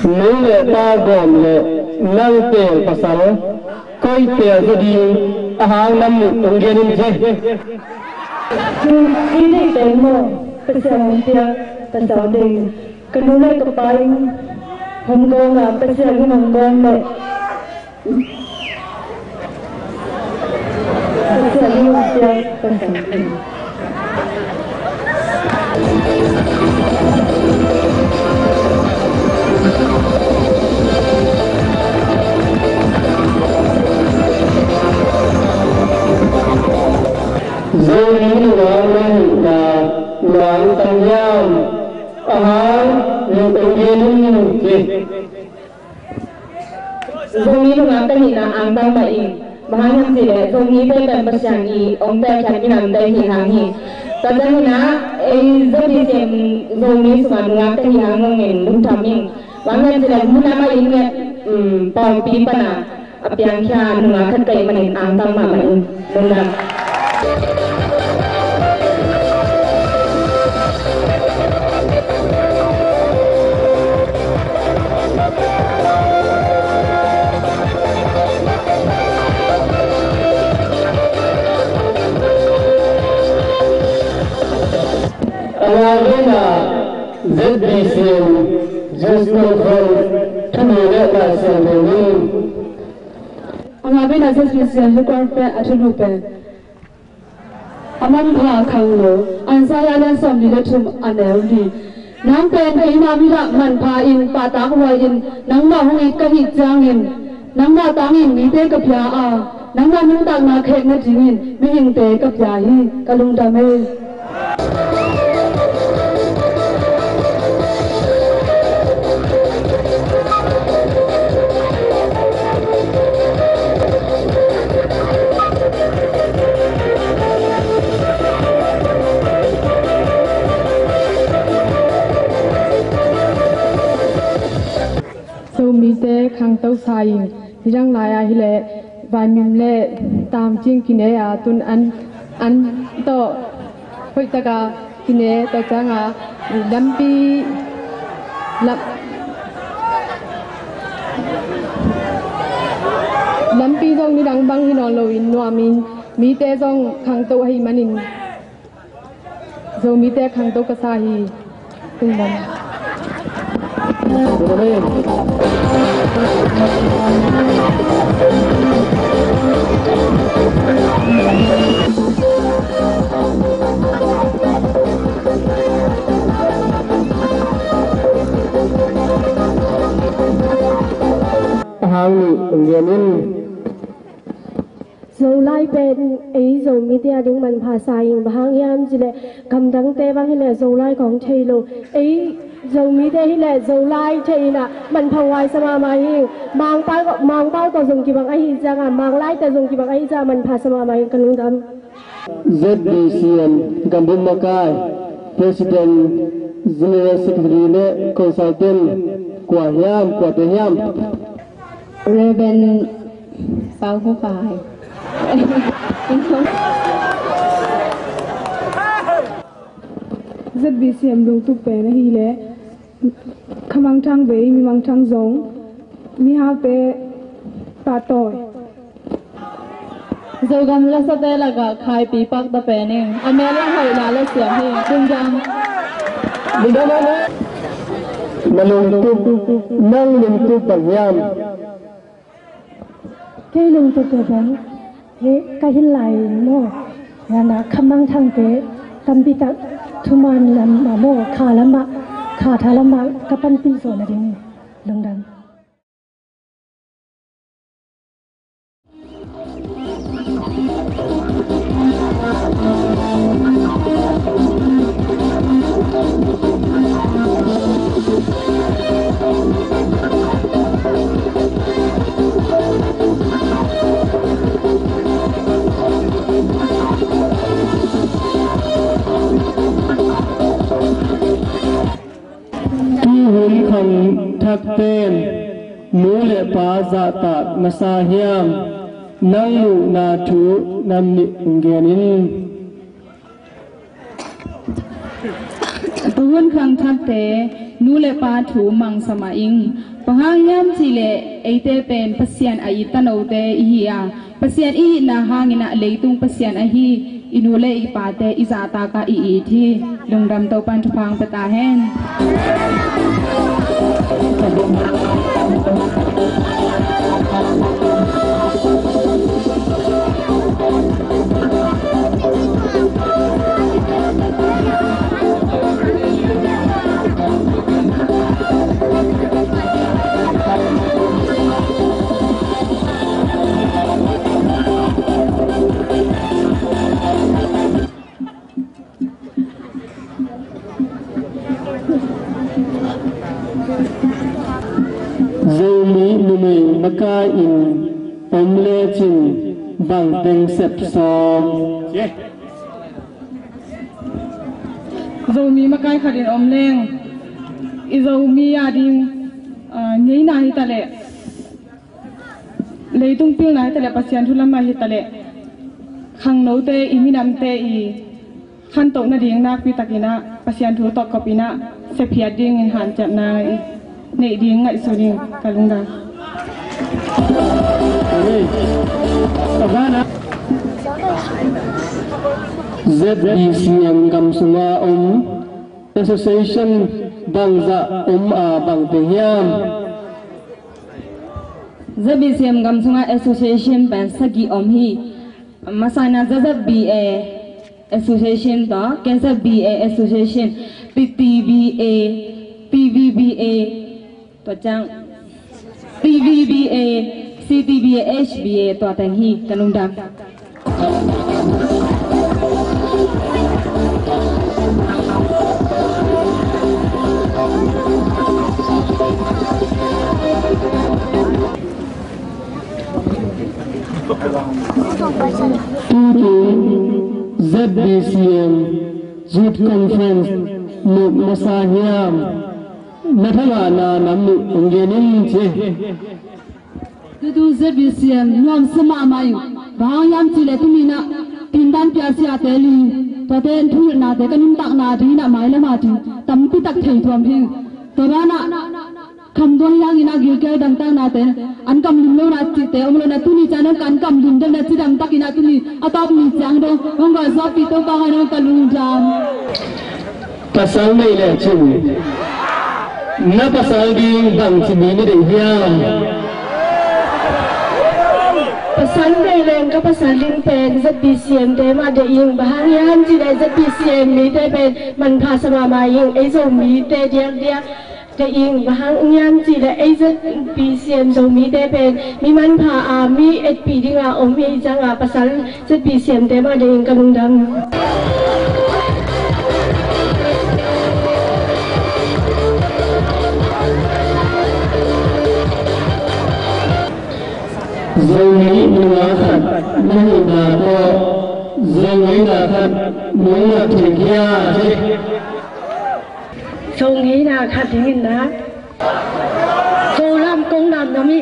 Nếu lệ ba gồm lệ năng tiền và sáng coi tiền cho đi hàng năm ứng viên in dây ini tiền mà pesawat dia pesawat dia kenulai kepaling Hong Kong lah pesawat Hong Kong lệ pesawat dia pesawat Rồi những là loạn tầm giam những ứng viên gì rồi những ngắm tay hình ảnh đang vậy bahang yang tidak rồi những tay cần bớt sang đi ông tay chặt cái nằm tay hình hàng gì tại sao na rồi đi xem rồi những sự ngắm tay hình hàng mình đúng thầm mình bahang yang tidak muốn nama ingat pom pi pana apa yang kia nunga kan kayak manin antang mama nunga Awalnya ZBCM just confirmed to me that last Sunday. Awalnya ZBCM require atulupe. Aman pha khanglo ansaya lan somli le thum aneldi. Nang pen kai na mi la man pha in pa ta ko in nang ma hoi ka hi chang in nang ma tang in mi te ka phya a nang ma nung tak na khek na jingin mi hing te ka phya hi kalung da me. Mite khang tau sai hirang laya hile vai mim le tam ching kine ya tun an to hoi taka kine to changa lampi dong ni dang bang hinon lo in no min mite dong khang tau hai manin zo mite khang tau ka sa hi tung dam Dầu lai bên ấy dầu mi tia đứng mình phá sai bahang yam chỉ lệ cầm đắng tê bang hi lệ dầu laiของthầy lo ấy dầu mi tia hi lệ dầu lai thầy nè mình phang wai sama mai mang bao to dùng kì bằng ấy ra à mang lai ta dùng kì bằng ấy ra mình phá sama mai kan lung dam ZBCM Gambung Makai President General Secretary le Consultant Kwa Hiam Reven Sao Phú Phải ZBCM lung tu pe na hi le khamang thang be mi mang thang zong mi ha pe pa toy rồi gam la sa te la ga khai pi pak da pe ne amela hoi la le siam hi dung jam nang lung tu bằng yam cái lung tu pe bang cái hin lai mo na khamang thang pe tampi ta thuman lam ma mo kha thalama kapan pi so na ding lung dang thak ten mu le pa za ta na sa hiam nang mu na thu nam ni ngenin ตัวครั้งทัดเตนูเลปาถูมังสมาอิงปะหางยามจีเลไอเตเป็นปัสยานไอตันเอาเตอีฮีอาปัสยานอีนาหางินะเลยตุงปัสยานไอฮีอินูเลอีปาเตอิซาตากาอีที่ลงดำเตาปันทุพังเปตาแหนZomi numi maka in omle chin bang teng sep som. Zomi makai khadin omleng I zomi ading ngei na hi tale leitung pil na hi tale pasian thulam ma hi tale khang no te iminam te I khan tok na ding nak pi takina pasian thu tok kopina se phiat ding in han chap na nei ding ngai so ding kalungda ZBCM Gamsunga Association Bangza Bang Pengyam ZBCM Gamsunga Association Ban Sagi Hi Masana ZBA Association da Cancer BA Association PTBA PVBA Tochang PVBA CTBA HBA to tang hi kanungdam ZBCM Youth Conference Masahiyam Nathala na namnu ungenin che tu ZBCM nuam sama mayu bang yam chile tumina tindan piasia teli to ten thu na te kanum tak na thi na mai la ma thi tampi tak thei thuam hi to bana kham don yang ina gil ke dang ta na te an kam lim lo na chi te om lo na tu ni chana kan kam lim dang na chi dang tak ina tu ni atop ni chang do hong ga zo pi to ba ha no kalung jam pasal mai le chu na pasal ding bang chi ni de hiam Pasal belen ka pasal din pen ZBCM te ma de ing bahangian chi de ZBCM mi te pen man pha sama ma ing ai zo mi te dia dia te ing bahangian chi de ai ZBCM zo mi te pen mi man pha a mi HP dinga om mi janga pasal ZBCM te ma de ing kanung dam Zomi nungakan Nuhina ko Zomi nakan Nuhina tingkya Zomi nakan tingin na Zolam kong nam nami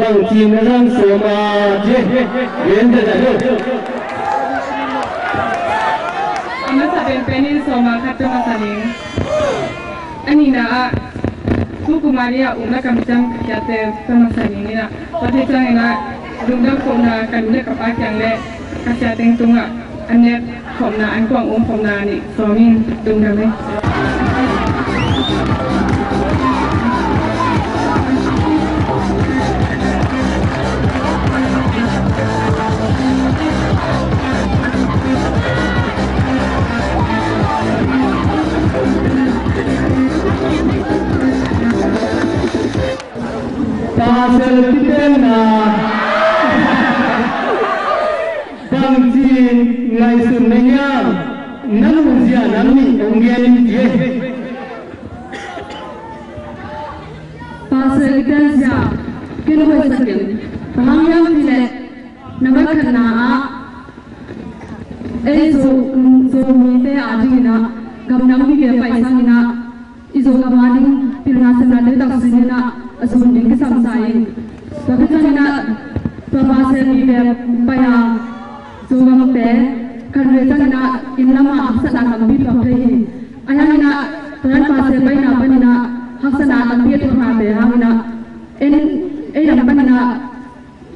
bang chin rang soma je yen da lo Ama saben penin soma khatta masaling ani na ku kumaria una kamjang kyate pemasaling ni na pati chang ina dungdam ko na kanule kapak yang le kasya teng tunga ane khomna an kwang khomna ni somin dungdam le pasal kita nak bangcin ngai sunnya nanuzia nami onggen je pasal kita sia kena buat sekian pangyam dile nama kena so mite adina gamnam bi paisa na izo gamani pilna sanale daksina asun ding samsai babitana babase ni paya sugam te kanretana inlama haksana kambi papai ayana tan pase baina banina haksana kambi thona be hamina en lam banina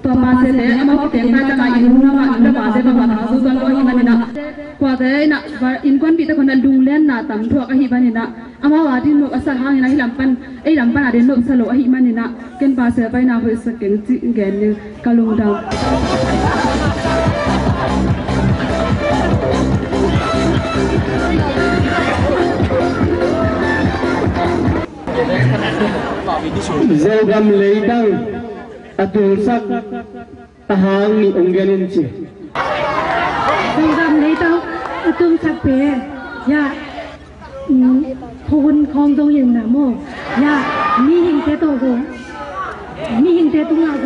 to pase te ama te ka ta inuna ma inda pase ba ba su kan lo banina kwa te na in kwan bi ta kon lunglen na tam tho ka hi banina ama wadi no asa hangina lampan ade no salo ahi manina ken pase baina ho saken ti gen kalung dang Zogam leidang atul sak tahang ni onggenin chi Zogam leidang atul sak pe yaคนคองตรงอย่างน่ะโมยามีหิงเตโตโกมีหิงเตตุงาโก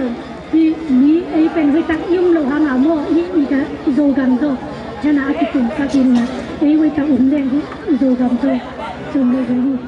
มีไอเป็นไว้ตักยุ่งโลหะน่ะโมนี่อีกะโซกันโตชนะกิตุกะกินนะไอไว้ตักอุ้มแดงโซกันโตจนเลยนี่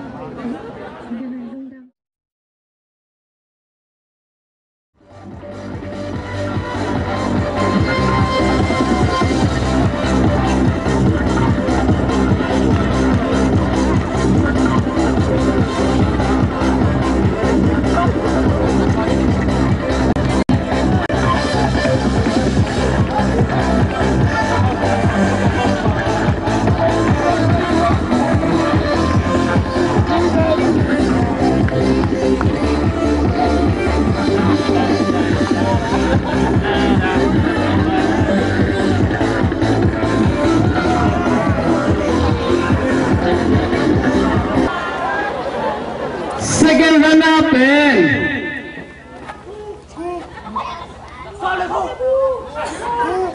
Second runner pen.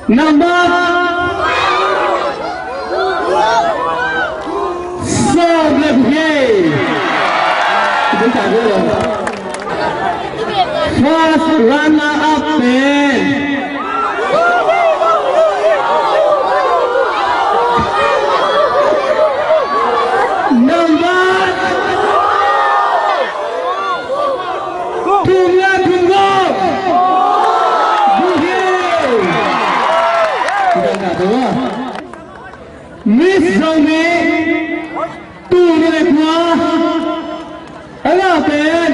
Number 4 left here. First runner up pen. Miss Zomi, tu milik gua, ala pen,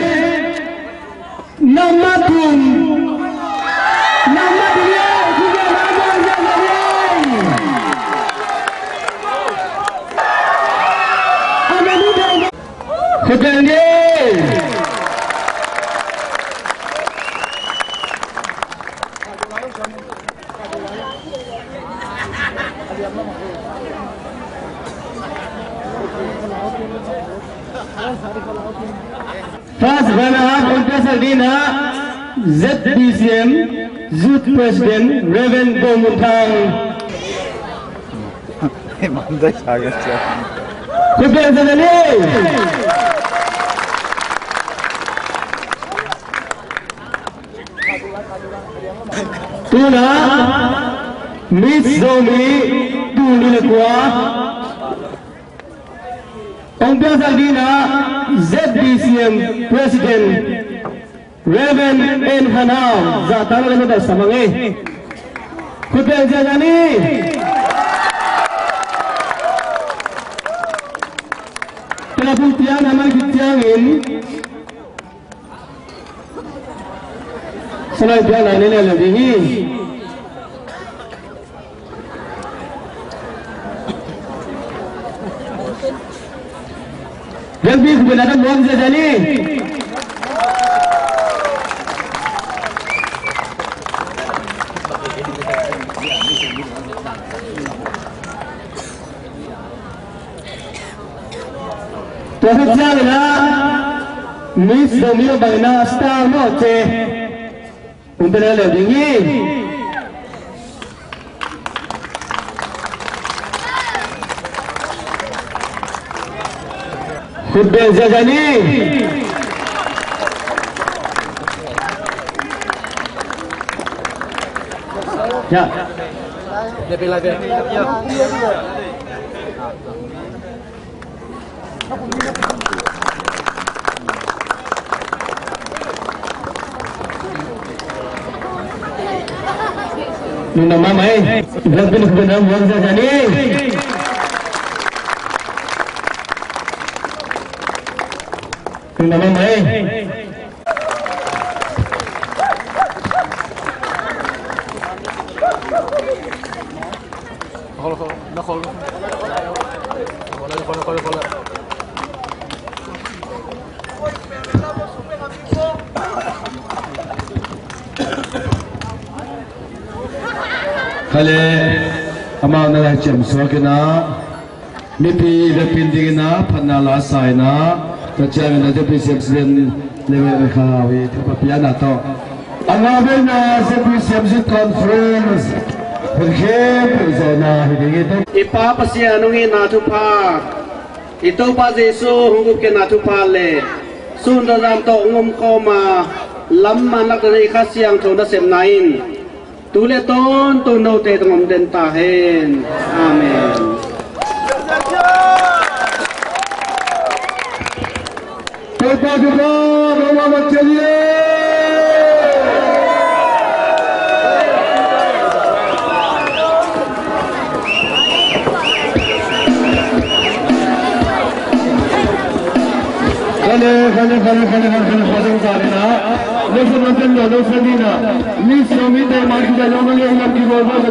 nama tum, nama dia juga nama dia. Ada muda, sedangnya. First runner-up contestant Dina ZBCM Youth President Reverend Gomuntang. Mandai saya. Contestant ini. Tuna Miss Zomi tu nilekwa. Contestant Dina ZBCM President Raven and Hanau Zatang lên được samangi Kut bel jagani Telapun tiang amal kitiangin Selain tiang lain lebih Lebih kebenaran buang jajani Tuhan siapa na Miss Romeo Bagna Star Moche untuk lebih dingin Hudbel Jajani ya lebih lagi Nuna mama Lebih kebenaran buang Jajani Nuna mama Kale amau na cem sokina mipi repinding na panala saina kacang na jepi section level khawi papiana to angaben na jepi section conference perkem zona hidingi to ipa pasianungi na tupa ito pa jesu hungup ke na tupa le sunda ram to ngum koma lamma nakdai khasiang thona sem nain Tule ton tu no te tengom den tahen. Amen. Kita juga bawa macam ni. Lepas macam tu, lepas ni na, ni suami dia mari kita jangan yang nak dibawa ke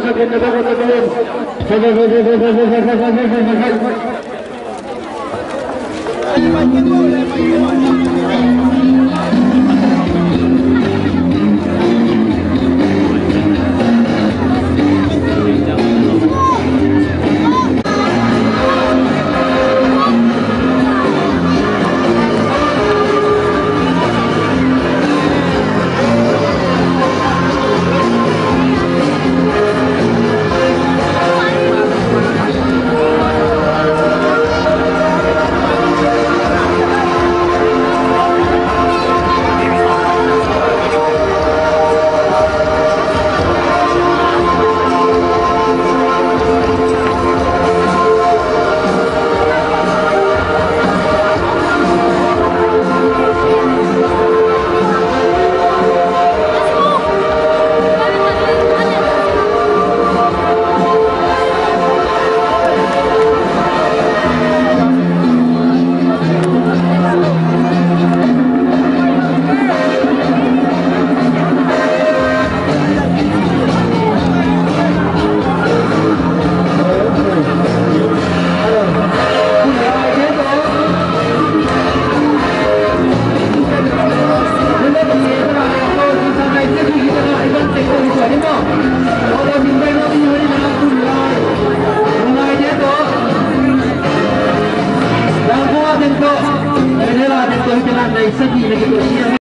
Saya